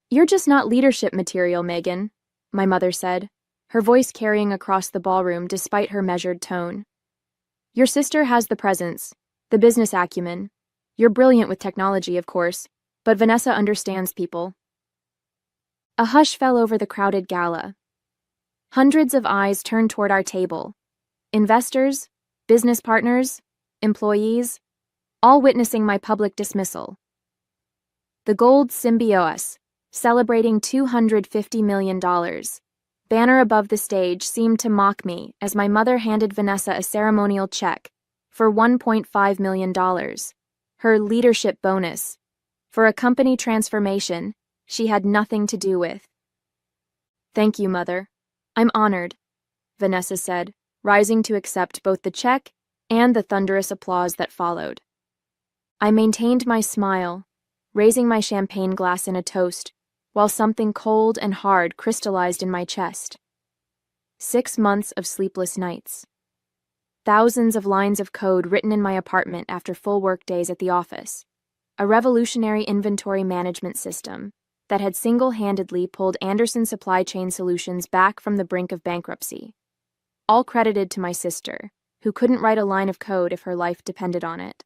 "You're just not leadership material, Megan," my mother said, her voice carrying across the ballroom despite her measured tone. "Your sister has the presence, the business acumen. You're brilliant with technology, of course, but Vanessa understands people." A hush fell over the crowded gala. Hundreds of eyes turned toward our table. Investors, business partners, employees, all witnessing my public dismissal. The gold symbiosis, celebrating $250 million. Banner above the stage seemed to mock me as my mother handed Vanessa a ceremonial check for $1.5 million, her leadership bonus, for a company transformation she had nothing to do with. "Thank you, Mother. I'm honored," Vanessa said, rising to accept both the check and the thunderous applause that followed. I maintained my smile, raising my champagne glass in a toast, while something cold and hard crystallized in my chest. 6 months of sleepless nights. Thousands of lines of code written in my apartment after full work days at the office. A revolutionary inventory management system that had single-handedly pulled Anderson Supply Chain Solutions back from the brink of bankruptcy. All credited to my sister, who couldn't write a line of code if her life depended on it.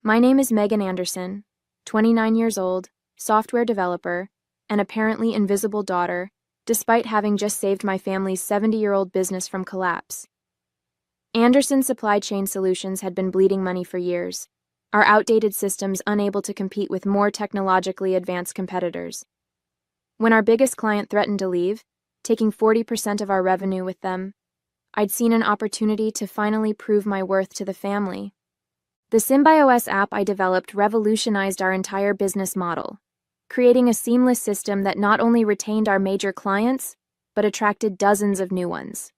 My name is Megan Anderson, 29 years old, software developer, an apparently invisible daughter, despite having just saved my family's 70-year-old business from collapse. Anderson Supply Chain Solutions had been bleeding money for years, our outdated systems unable to compete with more technologically advanced competitors. When our biggest client threatened to leave, taking 40% of our revenue with them, I'd seen an opportunity to finally prove my worth to the family. The symbiosis app I developed revolutionized our entire business model, creating a seamless system that not only retained our major clients, but attracted dozens of new ones.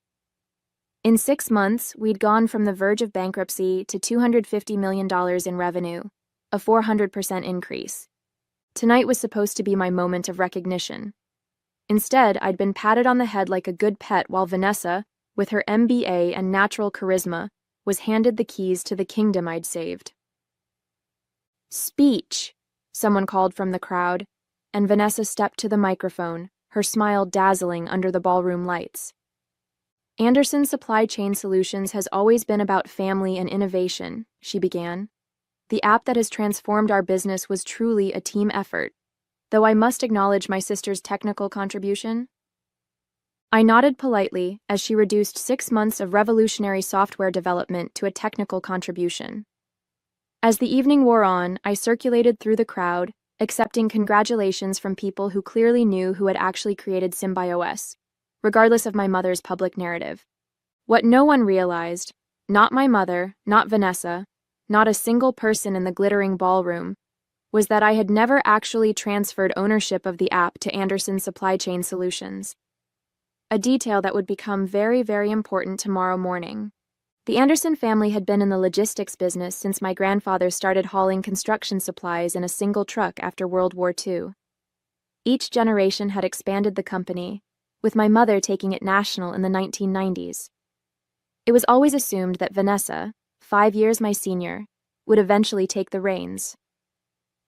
In 6 months, we'd gone from the verge of bankruptcy to $250 million in revenue, a 400% increase. Tonight was supposed to be my moment of recognition. Instead, I'd been patted on the head like a good pet while Vanessa, with her MBA and natural charisma, was handed the keys to the kingdom I'd saved. "Speech," someone called from the crowd, and Vanessa stepped to the microphone, her smile dazzling under the ballroom lights. "Anderson Supply Chain Solutions has always been about family and innovation," she began. "The app that has transformed our business was truly a team effort, though I must acknowledge my sister's technical contribution." I nodded politely as she reduced 6 months of revolutionary software development to a technical contribution. As the evening wore on, I circulated through the crowd, accepting congratulations from people who clearly knew who had actually created symbiosis, regardless of my mother's public narrative. What no one realized, not my mother, not Vanessa, not a single person in the glittering ballroom, was that I had never actually transferred ownership of the app to Anderson Supply Chain Solutions. A detail that would become very, very important tomorrow morning. The Anderson family had been in the logistics business since my grandfather started hauling construction supplies in a single truck after World War II. Each generation had expanded the company, with my mother taking it national in the 1990s. It was always assumed that Vanessa, 5 years my senior, would eventually take the reins.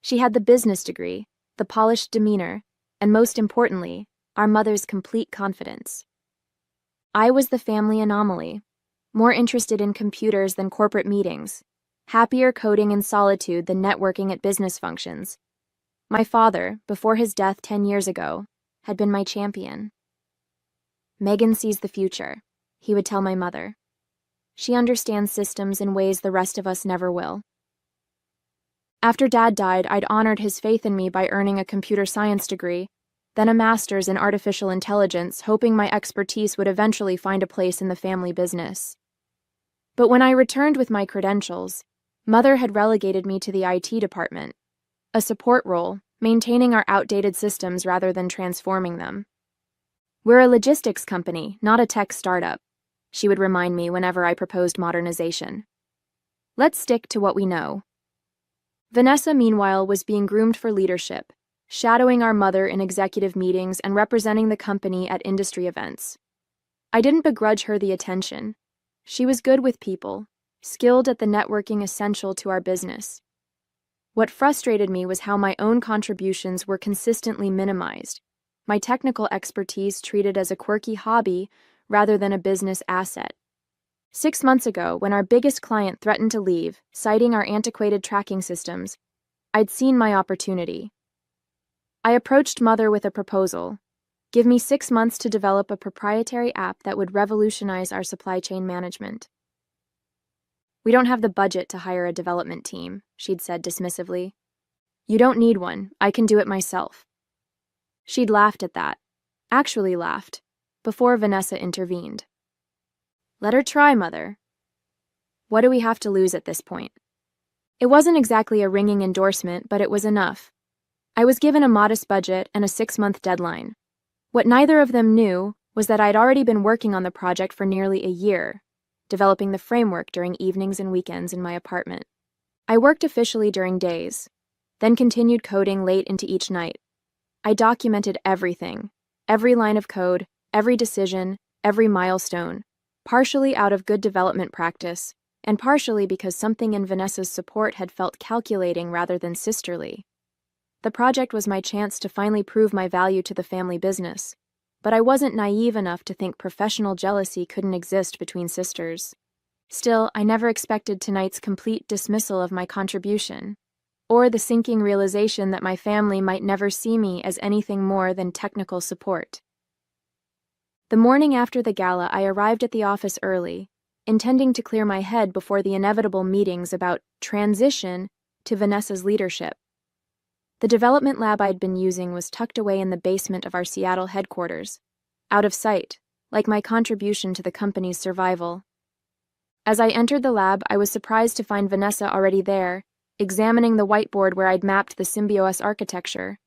She had the business degree, the polished demeanor, and most importantly, our mother's complete confidence. I was the family anomaly, more interested in computers than corporate meetings, happier coding in solitude than networking at business functions. My father, before his death 10 years ago, had been my champion. "Megan sees the future," he would tell my mother. "She understands systems in ways the rest of us never will." After Dad died, I'd honored his faith in me by earning a computer science degree, then a master's in artificial intelligence, hoping my expertise would eventually find a place in the family business. But when I returned with my credentials, Mother had relegated me to the IT department, a support role, maintaining our outdated systems rather than transforming them. "We're a logistics company, not a tech startup," she would remind me whenever I proposed modernization. "Let's stick to what we know." Vanessa, meanwhile, was being groomed for leadership, shadowing our mother in executive meetings and representing the company at industry events. I didn't begrudge her the attention. She was good with people, skilled at the networking essential to our business. What frustrated me was how my own contributions were consistently minimized, my technical expertise treated as a quirky hobby rather than a business asset. 6 months ago, when our biggest client threatened to leave, citing our antiquated tracking systems, I'd seen my opportunity. I approached Mother with a proposal. Give me 6 months to develop a proprietary app that would revolutionize our supply chain management. We don't have the budget to hire a development team, she'd said dismissively. You don't need one, I can do it myself. She'd laughed at that, actually laughed, before Venessa intervened. Let her try, Mother. What do we have to lose at this point? It wasn't exactly a ringing endorsement, but it was enough. I was given a modest budget and a 6-month deadline. What neither of them knew was that I'd already been working on the project for nearly a year, developing the framework during evenings and weekends in my apartment. I worked officially during days, then continued coding late into each night. I documented everything, every line of code, every decision, every milestone, partially out of good development practice, and partially because something in Venessa's support had felt calculating rather than sisterly. The project was my chance to finally prove my value to the family business, but I wasn't naive enough to think professional jealousy couldn't exist between sisters. Still, I never expected tonight's complete dismissal of my contribution, or the sinking realization that my family might never see me as anything more than technical support. The morning after the gala, I arrived at the office early, intending to clear my head before the inevitable meetings about transition to Venessa's leadership. The development lab I'd been using was tucked away in the basement of our Seattle headquarters, out of sight, like my contribution to the company's survival. As I entered the lab, I was surprised to find Venessa already there, examining the whiteboard where I'd mapped the Symbios architecture.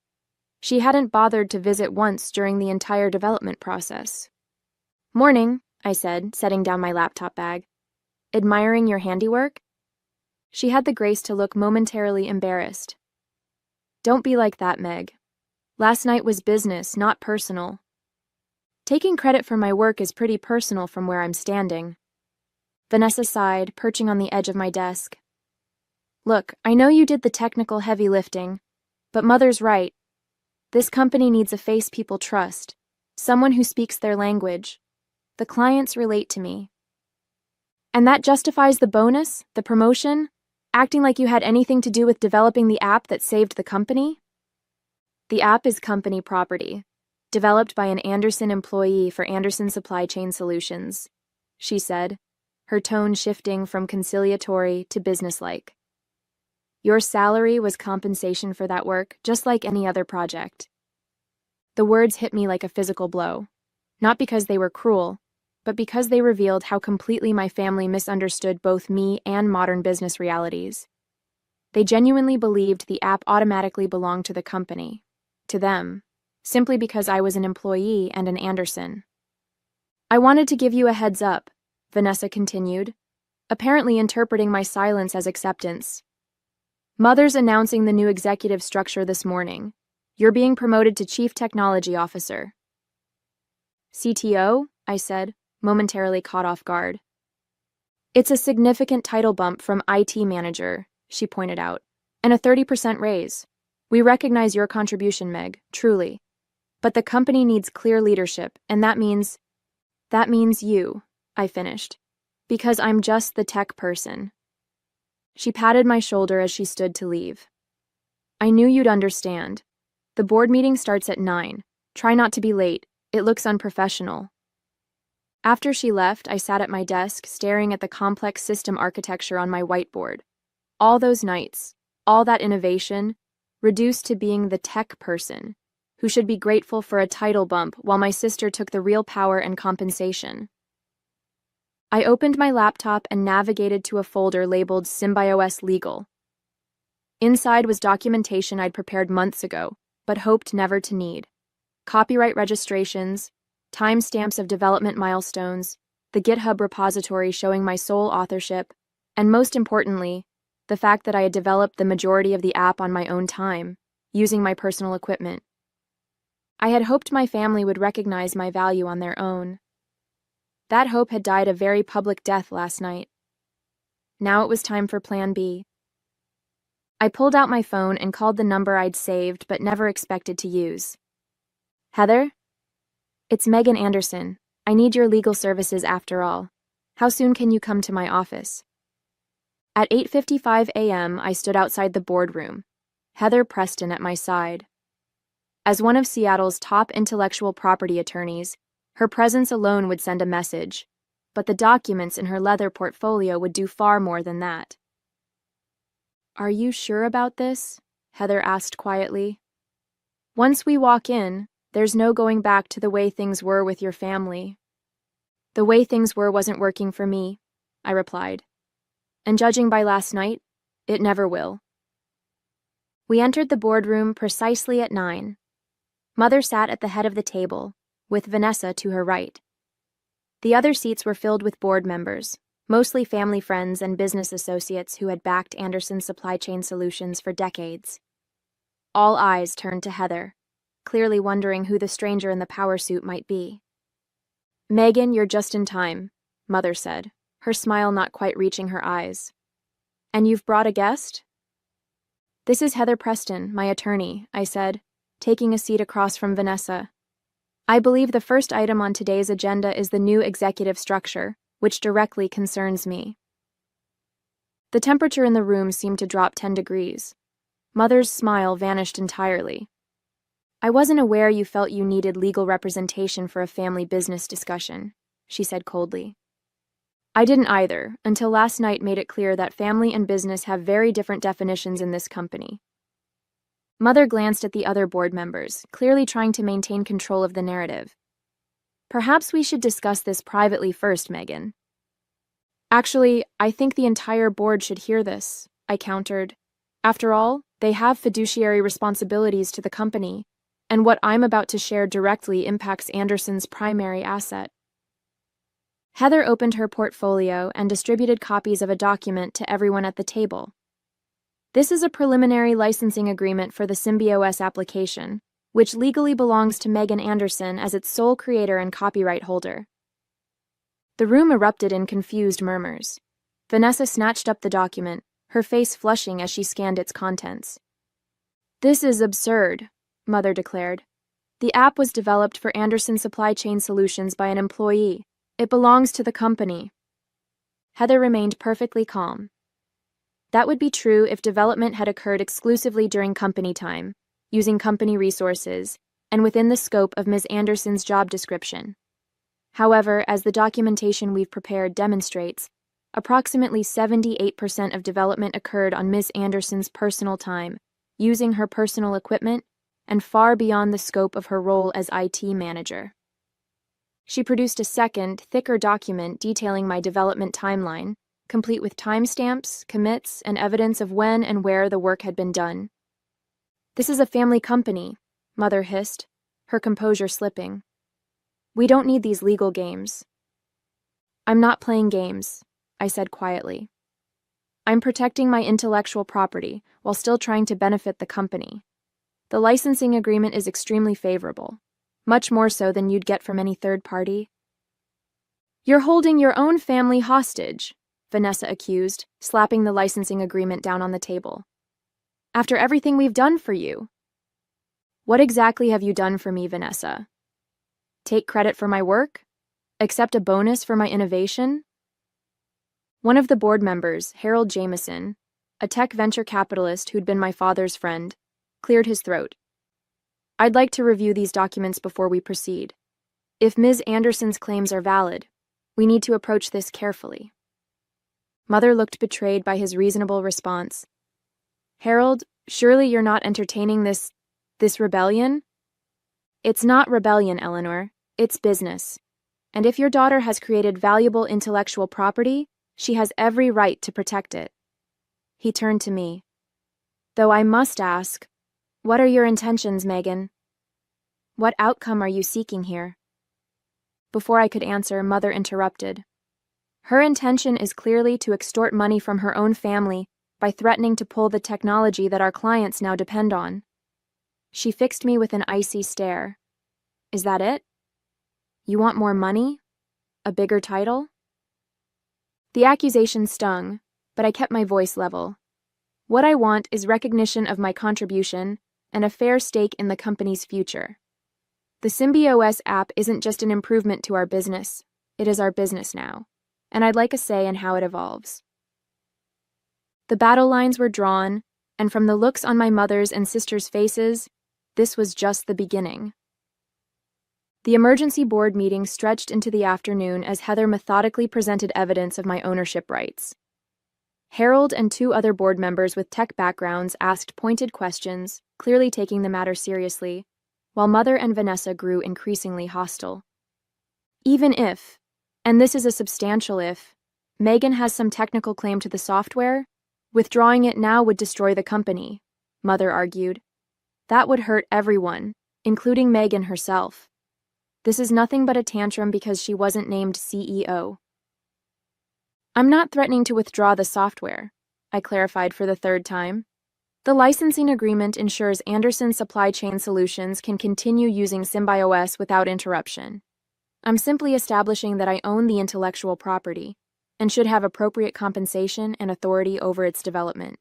She hadn't bothered to visit once during the entire development process. Morning, I said, setting down my laptop bag. Admiring your handiwork? She had the grace to look momentarily embarrassed. Don't be like that, Meg. Last night was business, not personal. Taking credit for my work is pretty personal from where I'm standing. Venessa sighed, perching on the edge of my desk. Look, I know you did the technical heavy lifting, but Mother's right. This company needs a face people trust, someone who speaks their language. The clients relate to me. And that justifies the bonus, the promotion, acting like you had anything to do with developing the app that saved the company? The app is company property, developed by an Anderson employee for Anderson Supply Chain Solutions, she said, her tone shifting from conciliatory to businesslike. Your salary was compensation for that work, just like any other project. The words hit me like a physical blow, not because they were cruel, but because they revealed how completely my family misunderstood both me and modern business realities. They genuinely believed the app automatically belonged to the company, to them, simply because I was an employee and an Anderson. I wanted to give you a heads up, Venessa continued, apparently interpreting my silence as acceptance. Mother's announcing the new executive structure this morning. You're being promoted to Chief Technology Officer. CTO? I said, momentarily caught off guard. It's a significant title bump from IT manager, she pointed out, and a 30% raise. We recognize your contribution, Meg, truly. But the company needs clear leadership, and that means you, I finished, because I'm just the tech person. She patted my shoulder as she stood to leave. I knew you'd understand. The board meeting starts at 9. Try not to be late. It looks unprofessional. After she left, I sat at my desk, staring at the complex system architecture on my whiteboard. All those nights, all that innovation, reduced to being the tech person, who should be grateful for a title bump while my sister took the real power and compensation. I opened my laptop and navigated to a folder labeled Symbios Legal. Inside was documentation I'd prepared months ago, but hoped never to need. Copyright registrations, timestamps of development milestones, the GitHub repository showing my sole authorship, and most importantly, the fact that I had developed the majority of the app on my own time, using my personal equipment. I had hoped my family would recognize my value on their own. That hope had died a very public death last night. Now it was time for Plan B. I pulled out my phone and called the number I'd saved but never expected to use. Heather? It's Megan Anderson. I need your legal services after all. How soon can you come to my office? At 8:55 a.m., I stood outside the boardroom, Heather Preston at my side. As one of Seattle's top intellectual property attorneys, her presence alone would send a message, but the documents in her leather portfolio would do far more than that. Are you sure about this? Heather asked quietly. Once we walk in, there's no going back to the way things were with your family. The way things were wasn't working for me, I replied. And judging by last night, it never will. We entered the boardroom precisely at 9. Mother sat at the head of the table, with Venessa to her right. The other seats were filled with board members, mostly family friends and business associates who had backed Anderson's supply chain solutions for decades. All eyes turned to Heather, clearly wondering who the stranger in the power suit might be. Megan, you're just in time, Mother said, her smile not quite reaching her eyes. And you've brought a guest? This is Heather Preston, my attorney, I said, taking a seat across from Venessa. I believe the first item on today's agenda is the new executive structure, which directly concerns me. The temperature in the room seemed to drop 10 degrees. Mother's smile vanished entirely. I wasn't aware you felt you needed legal representation for a family business discussion, she said coldly. I didn't either, until last night made it clear that family and business have very different definitions in this company. Mother glanced at the other board members, clearly trying to maintain control of the narrative. Perhaps we should discuss this privately first, Megan. Actually, I think the entire board should hear this, I countered. After all, they have fiduciary responsibilities to the company, and what I'm about to share directly impacts Anderson's primary asset. Heather opened her portfolio and distributed copies of a document to everyone at the table. This is a preliminary licensing agreement for the SymbioS application, which legally belongs to Megan Anderson as its sole creator and copyright holder. The room erupted in confused murmurs. Venessa snatched up the document, her face flushing as she scanned its contents. This is absurd, Mother declared. The app was developed for Anderson Supply Chain Solutions by an employee. It belongs to the company. Heather remained perfectly calm. That would be true if development had occurred exclusively during company time, using company resources, and within the scope of Ms. Anderson's job description. However, as the documentation we've prepared demonstrates, approximately 78% of development occurred on Ms. Anderson's personal time, using her personal equipment, and far beyond the scope of her role as IT manager. She produced a second, thicker document detailing my development timeline, complete with timestamps, commits, and evidence of when and where the work had been done. This is a family company, Mother hissed, her composure slipping. We don't need these legal games. I'm not playing games, I said quietly. I'm protecting my intellectual property while still trying to benefit the company. The licensing agreement is extremely favorable, much more so than you'd get from any third party. You're holding your own family hostage, Venessa accused, slapping the licensing agreement down on the table. After everything we've done for you. What exactly have you done for me, Venessa? Take credit for my work? Accept a bonus for my innovation? One of the board members, Harold Jameson, a tech venture capitalist who'd been my father's friend, cleared his throat. I'd like to review these documents before we proceed. If Ms. Anderson's claims are valid, we need to approach this carefully. Mother looked betrayed by his reasonable response. Harold, surely you're not entertaining this rebellion? It's not rebellion, Eleanor. It's business. And if your daughter has created valuable intellectual property, she has every right to protect it. He turned to me. Though I must ask, what are your intentions, Megan? What outcome are you seeking here? Before I could answer, Mother interrupted. Her intention is clearly to extort money from her own family by threatening to pull the technology that our clients now depend on. She fixed me with an icy stare. Is that it? You want more money? A bigger title? The accusation stung, but I kept my voice level. What I want is recognition of my contribution and a fair stake in the company's future. The SymbiOS app isn't just an improvement to our business, it is our business now, and I'd like a say in how it evolves. The battle lines were drawn, and from the looks on my mother's and sister's faces, this was just the beginning. The emergency board meeting stretched into the afternoon as Heather methodically presented evidence of my ownership rights. Harold and two other board members with tech backgrounds asked pointed questions, clearly taking the matter seriously, while Mother and Vanessa grew increasingly hostile. Even if, and this is a substantial if, Megan has some technical claim to the software, withdrawing it now would destroy the company, Mother argued. That would hurt everyone, including Megan herself. This is nothing but a tantrum because she wasn't named CEO. I'm not threatening to withdraw the software, I clarified for the third time. The licensing agreement ensures Anderson Supply Chain Solutions can continue using SymbiOS without interruption. I'm simply establishing that I own the intellectual property and should have appropriate compensation and authority over its development.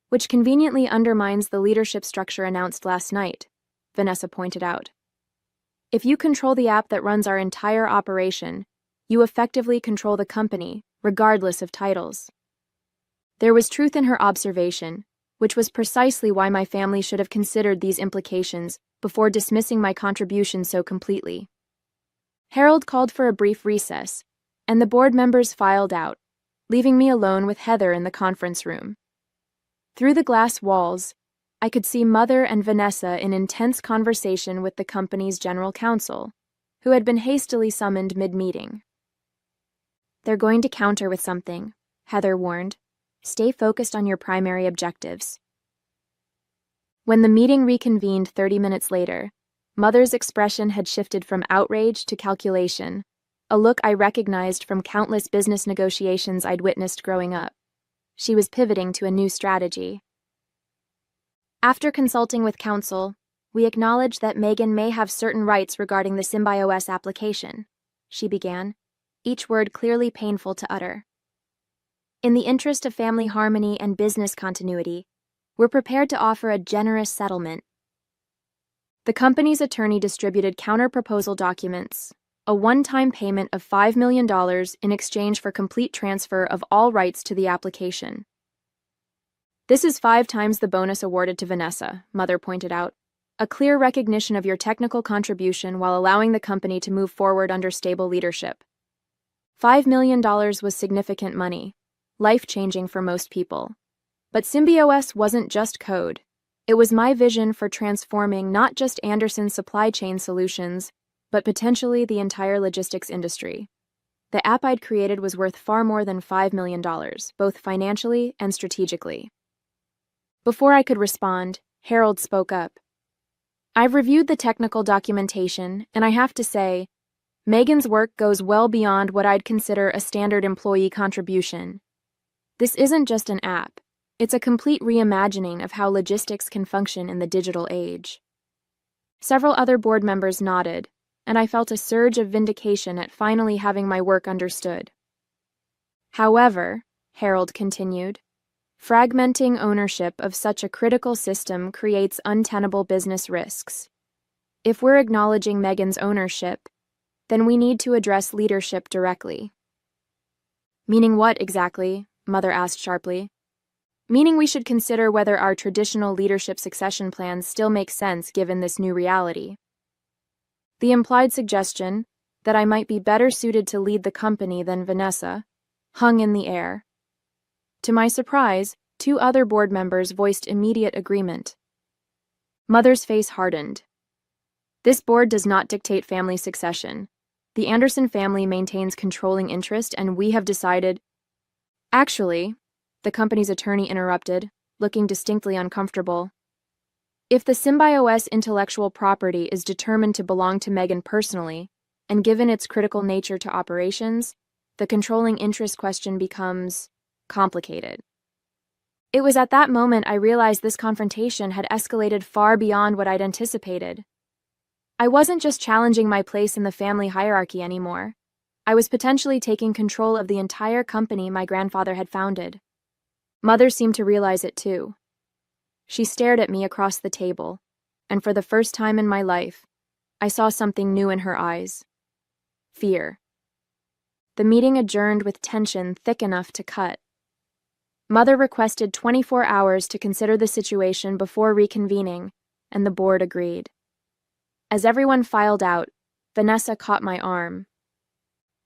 Which conveniently undermines the leadership structure announced last night, Vanessa pointed out. If you control the app that runs our entire operation, you effectively control the company, regardless of titles. There was truth in her observation, which was precisely why my family should have considered these implications before dismissing my contribution so completely. Harold called for a brief recess, and the board members filed out, leaving me alone with Heather in the conference room. Through the glass walls, I could see Mother and Vanessa in intense conversation with the company's general counsel, who had been hastily summoned mid-meeting. They're going to counter with something, Heather warned. Stay focused on your primary objectives. When the meeting reconvened 30 minutes later, Mother's expression had shifted from outrage to calculation, a look I recognized from countless business negotiations I'd witnessed growing up. She was pivoting to a new strategy. After consulting with counsel, we acknowledge that Megan may have certain rights regarding the SymbiOS application, she began, each word clearly painful to utter. In the interest of family harmony and business continuity, we're prepared to offer a generous settlement. The company's attorney distributed counter-proposal documents, a one-time payment of $5 million in exchange for complete transfer of all rights to the application. This is 5 times the bonus awarded to Vanessa, Mother pointed out, a clear recognition of your technical contribution while allowing the company to move forward under stable leadership. $5 million was significant money, life-changing for most people. But SymbiOS wasn't just code. It was my vision for transforming not just Anderson Supply Chain Solutions, but potentially the entire logistics industry. The app I'd created was worth far more than $5 million, both financially and strategically. Before I could respond, Harold spoke up. I've reviewed the technical documentation, and I have to say, Megan's work goes well beyond what I'd consider a standard employee contribution. This isn't just an app. It's a complete reimagining of how logistics can function in the digital age. Several other board members nodded, and I felt a surge of vindication at finally having my work understood. However, Harold continued, fragmenting ownership of such a critical system creates untenable business risks. If we're acknowledging Megan's ownership, then we need to address leadership directly. Meaning what exactly? Mother asked sharply. Meaning we should consider whether our traditional leadership succession plans still make sense given this new reality. The implied suggestion, that I might be better suited to lead the company than Vanessa, hung in the air. To my surprise, 2 other board members voiced immediate agreement. Mother's face hardened. This board does not dictate family succession. The Anderson family maintains controlling interest, and we have decided— Actually, the company's attorney interrupted, looking distinctly uncomfortable. If the SymbiOS intellectual property is determined to belong to Megan personally, and given its critical nature to operations, the controlling interest question becomes complicated. It was at that moment I realized this confrontation had escalated far beyond what I'd anticipated. I wasn't just challenging my place in the family hierarchy anymore. I was potentially taking control of the entire company my grandfather had founded. Mother seemed to realize it too. She stared at me across the table, and for the first time in my life, I saw something new in her eyes. Fear. The meeting adjourned with tension thick enough to cut. Mother requested 24 hours to consider the situation before reconvening, and the board agreed. As everyone filed out, Venessa caught my arm.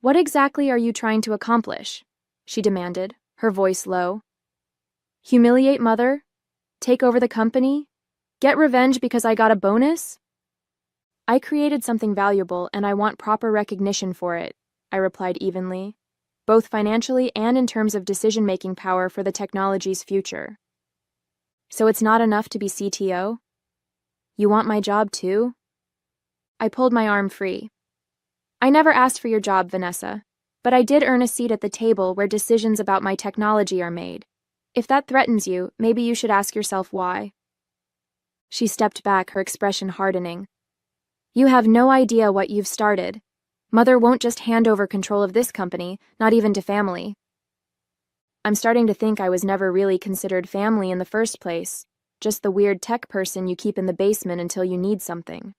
"What exactly are you trying to accomplish?" she demanded, her voice low. "Humiliate Mother? Take over the company? Get revenge because I got a bonus?" "I created something valuable and I want proper recognition for it," I replied evenly, both financially and in terms of decision-making power for the technology's future. "So it's not enough to be CTO? You want my job too?" I pulled my arm free. "I never asked for your job, Venessa, but I did earn a seat at the table where decisions about my technology are made. If that threatens you, maybe you should ask yourself why." She stepped back, her expression hardening. "You have no idea what you've started. Mother won't just hand over control of this company, not even to family." I'm starting to think I was never really considered family in the first place, just the weird tech person you keep in the basement until you need something.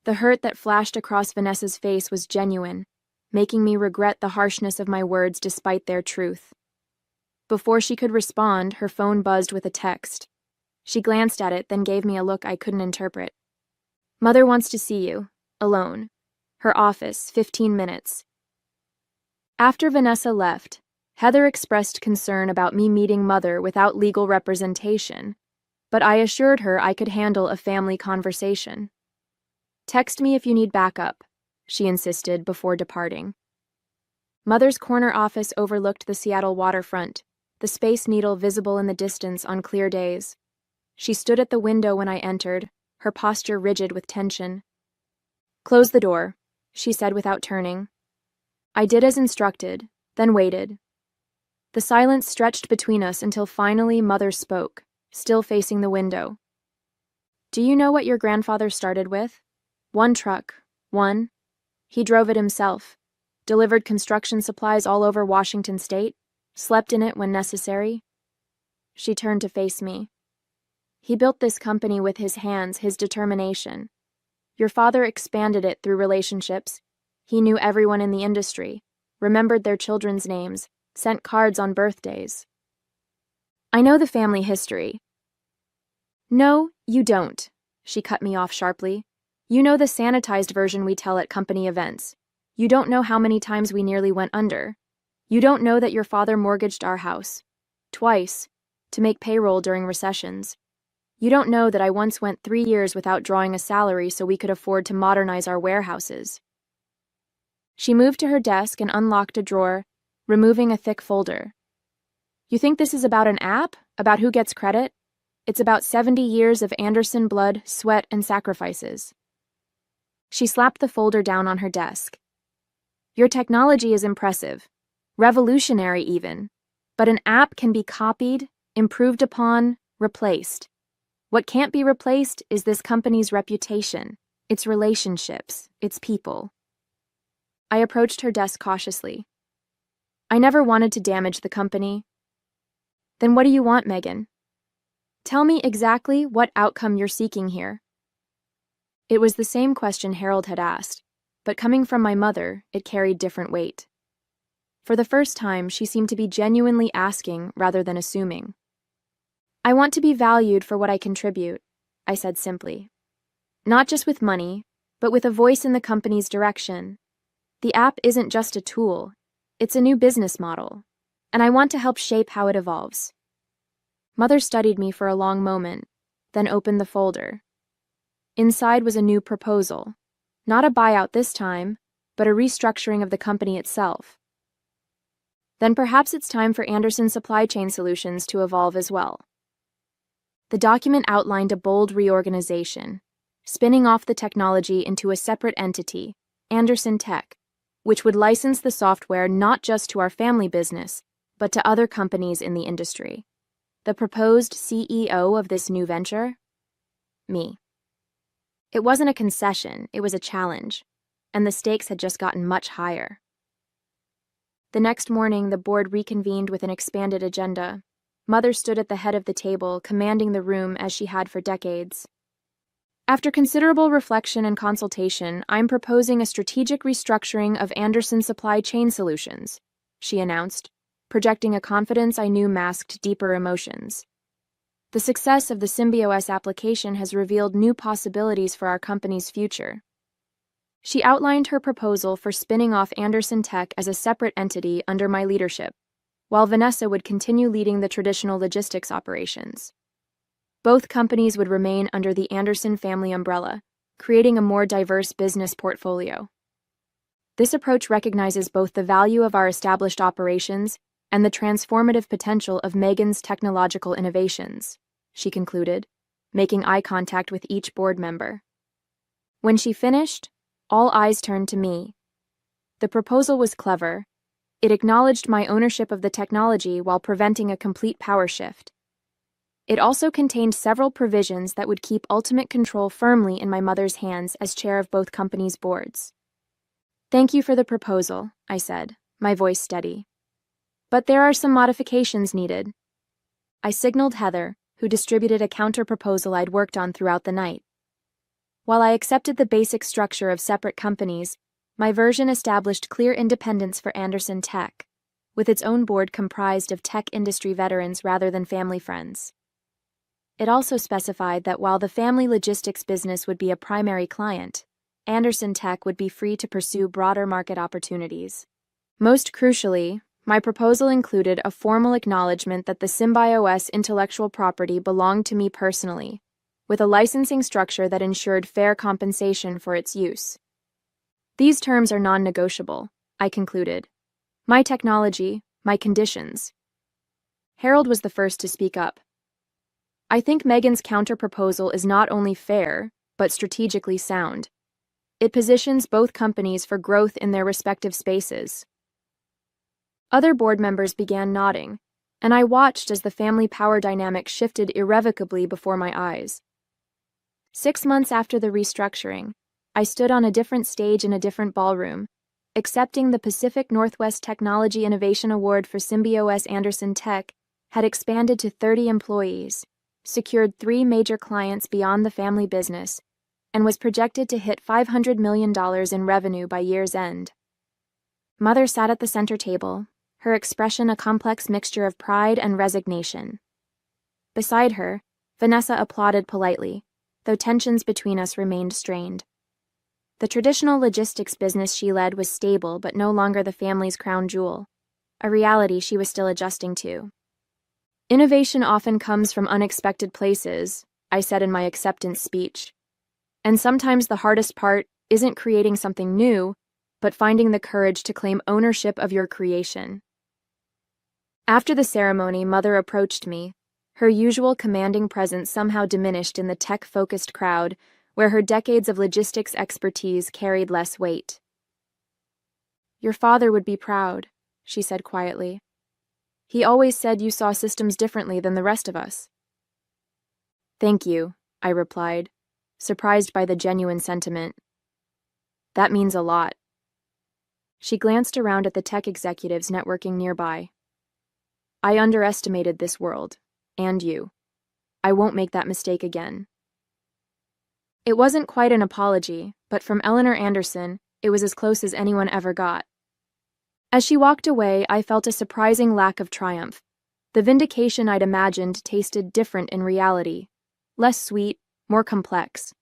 The hurt that flashed across Venessa's face was genuine, making me regret the harshness of my words despite their truth. Before she could respond, her phone buzzed with a text. She glanced at it, then gave me a look I couldn't interpret. "Mother wants to see you, alone. Her office, 15 minutes. After Venessa left, Heather expressed concern about me meeting Mother without legal representation, but I assured her I could handle a family conversation. "Text me if you need backup," she insisted before departing. Mother's corner office overlooked the Seattle waterfront, the Space Needle visible in the distance on clear days. She stood at the window when I entered, her posture rigid with tension. "Close the door," she said without turning. I did as instructed, then waited. The silence stretched between us until finally Mother spoke, still facing the window. "Do you know what your grandfather started with? One truck. One. He drove it himself, delivered construction supplies all over Washington state, slept in it when necessary." She turned to face me. "He built this company with his hands, his determination. Your father expanded it through relationships. He knew everyone in the industry, remembered their children's names, sent cards on birthdays." "I know the family history." "No, you don't," she cut me off sharply. "You know the sanitized version we tell at company events. You don't know how many times we nearly went under. You don't know that your father mortgaged our house. Twice. To make payroll during recessions. You don't know that I once went 3 years without drawing a salary so we could afford to modernize our warehouses." She moved to her desk and unlocked a drawer, removing a thick folder. "You think this is about an app? About who gets credit? It's about 70 years of Anderson blood, sweat, and sacrifices." She slapped the folder down on her desk. "Your technology is impressive, revolutionary even, but an app can be copied, improved upon, replaced. What can't be replaced is this company's reputation, its relationships, its people." I approached her desk cautiously. "I never wanted to damage the company." "Then what do you want, Megan? Tell me exactly what outcome you're seeking here." It was the same question Harold had asked, but coming from my mother, it carried different weight. For the first time, she seemed to be genuinely asking rather than assuming. "I want to be valued for what I contribute," I said simply. "Not just with money, but with a voice in the company's direction. The app isn't just a tool, it's a new business model, and I want to help shape how it evolves." Mother studied me for a long moment, then opened the folder. Inside was a new proposal. Not a buyout this time, but a restructuring of the company itself. "Then perhaps it's time for Anderson Supply Chain Solutions to evolve as well." The document outlined a bold reorganization, spinning off the technology into a separate entity, Anderson Tech, which would license the software not just to our family business, but to other companies in the industry. The proposed CEO of this new venture? Me. It wasn't a concession, it was a challenge, and the stakes had just gotten much higher. The next morning, the board reconvened with an expanded agenda, Mother stood at the head of the table, commanding the room as she had for decades. After considerable reflection and consultation, I'm proposing a strategic restructuring of Anderson Supply Chain Solutions, she announced, projecting a confidence I knew masked deeper emotions. The success of the SymbioS application has revealed new possibilities for our company's future. She outlined her proposal for spinning off Anderson Tech as a separate entity under my leadership, while Venessa would continue leading the traditional logistics operations. Both companies would remain under the Anderson family umbrella, creating a more diverse business portfolio. This approach recognizes both the value of our established operations and the transformative potential of Megan's technological innovations, she concluded, making eye contact with each board member. When she finished, all eyes turned to me. The proposal was clever. It acknowledged my ownership of the technology while preventing a complete power shift. It also contained several provisions that would keep ultimate control firmly in my mother's hands as chair of both companies' boards. "Thank you for the proposal," I said, my voice steady. "But there are some modifications needed." I signaled Heather, who distributed a counter-proposal I'd worked on throughout the night. While I accepted the basic structure of separate companies, my version established clear independence for Anderson Tech, with its own board comprised of tech industry veterans rather than family friends. It also specified that while the family logistics business would be a primary client, Anderson Tech would be free to pursue broader market opportunities. Most crucially, my proposal included a formal acknowledgement that the SymbioS intellectual property belonged to me personally, with a licensing structure that ensured fair compensation for its use. These terms are non-negotiable, I concluded. My technology, my conditions. Harold was the first to speak up. "I think Megan's counter-proposal is not only fair, but strategically sound. It positions both companies for growth in their respective spaces." Other board members began nodding, and I watched as the family power dynamic shifted irrevocably before my eyes. 6 months after the restructuring, I stood on a different stage in a different ballroom, accepting the Pacific Northwest Technology Innovation Award for SymbioS. Anderson Tech had expanded to 30 employees, secured 3 major clients beyond the family business, and was projected to hit $500 million in revenue by year's end. Mother sat at the center table, her expression a complex mixture of pride and resignation. Beside her, Venessa applauded politely, though tensions between us remained strained. The traditional logistics business she led was stable but no longer the family's crown jewel, a reality she was still adjusting to. "Innovation often comes from unexpected places," I said in my acceptance speech. "And sometimes the hardest part isn't creating something new, but finding the courage to claim ownership of your creation." After the ceremony, Mother approached me, her usual commanding presence somehow diminished in the tech-focused crowd, where her decades of logistics expertise carried less weight. "Your father would be proud," she said quietly. "He always said you saw systems differently than the rest of us." "Thank you," I replied, surprised by the genuine sentiment. "That means a lot." She glanced around at the tech executives networking nearby. "I underestimated this world, and you. I won't make that mistake again." It wasn't quite an apology, but from Eleanor Anderson, it was as close as anyone ever got. As she walked away, I felt a surprising lack of triumph. The vindication I'd imagined tasted different in reality, less sweet, more complex.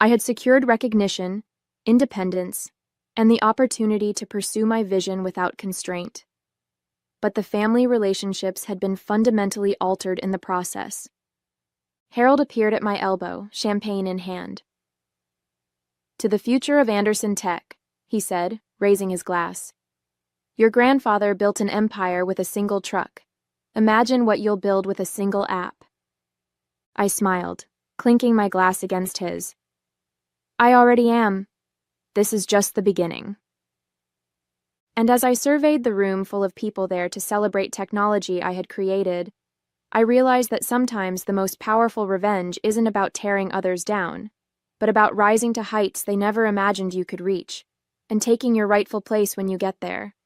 I had secured recognition, independence, and the opportunity to pursue my vision without constraint. But the family relationships had been fundamentally altered in the process. Harold appeared at my elbow, champagne in hand. "To the future of Anderson Tech," he said, raising his glass. "Your grandfather built an empire with a single truck. Imagine what you'll build with a single app." I smiled, clinking my glass against his. "I already am. This is just the beginning." And as I surveyed the room full of people there to celebrate technology I had created, I realized that sometimes the most powerful revenge isn't about tearing others down, but about rising to heights they never imagined you could reach, and taking your rightful place when you get there.